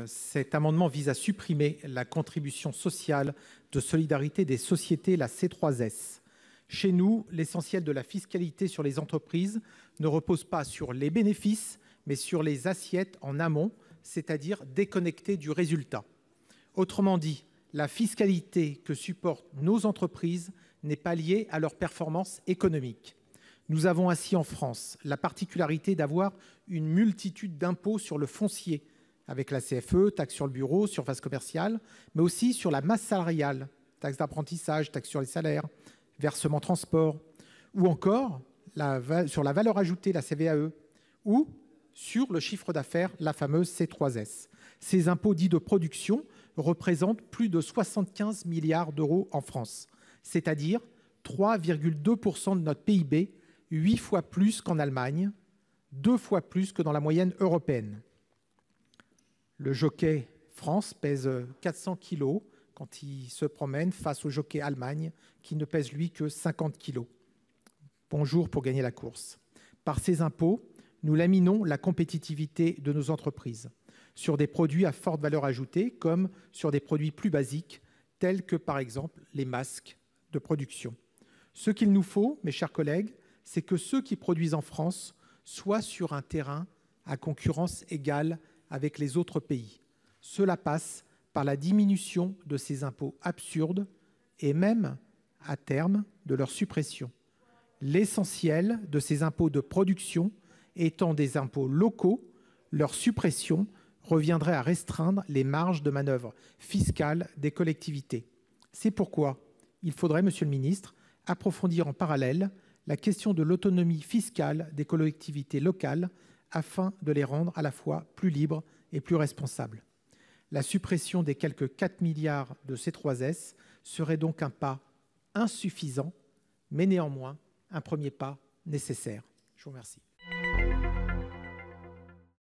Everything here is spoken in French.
Cet amendement vise à supprimer la contribution sociale de solidarité des sociétés, la C3S. Chez nous, l'essentiel de la fiscalité sur les entreprises ne repose pas sur les bénéfices, mais sur les assiettes en amont, c'est-à-dire déconnectées du résultat. Autrement dit, la fiscalité que supportent nos entreprises n'est pas liée à leur performance économique. Nous avons ainsi en France la particularité d'avoir une multitude d'impôts sur le foncier, avec la CFE, taxe sur le bureau, surface commerciale, mais aussi sur la masse salariale, taxe d'apprentissage, taxe sur les salaires, versement transport, ou encore sur la valeur ajoutée, la CVAE, ou sur le chiffre d'affaires, la fameuse C3S. Ces impôts dits de production représentent plus de 75 milliards d'euros en France, c'est-à-dire 3,2% de notre PIB, 8 fois plus qu'en Allemagne, 2 fois plus que dans la moyenne européenne. Le jockey France pèse 400 kilos quand il se promène face au jockey Allemagne qui ne pèse lui que 50 kilos. Bonjour pour gagner la course. Par ces impôts, nous laminons la compétitivité de nos entreprises sur des produits à forte valeur ajoutée comme sur des produits plus basiques tels que par exemple les masques de production. Ce qu'il nous faut, mes chers collègues, c'est que ceux qui produisent en France soient sur un terrain à concurrence égale avec les autres pays. Cela passe par la diminution de ces impôts absurdes et même, à terme, de leur suppression. L'essentiel de ces impôts de production étant des impôts locaux, leur suppression reviendrait à restreindre les marges de manœuvre fiscales des collectivités. C'est pourquoi il faudrait, Monsieur le Ministre, approfondir en parallèle la question de l'autonomie fiscale des collectivités locales afin de les rendre à la fois plus libres et plus responsables. La suppression des quelques 4 milliards de C3S serait donc un pas insuffisant, mais néanmoins un premier pas nécessaire. Je vous remercie.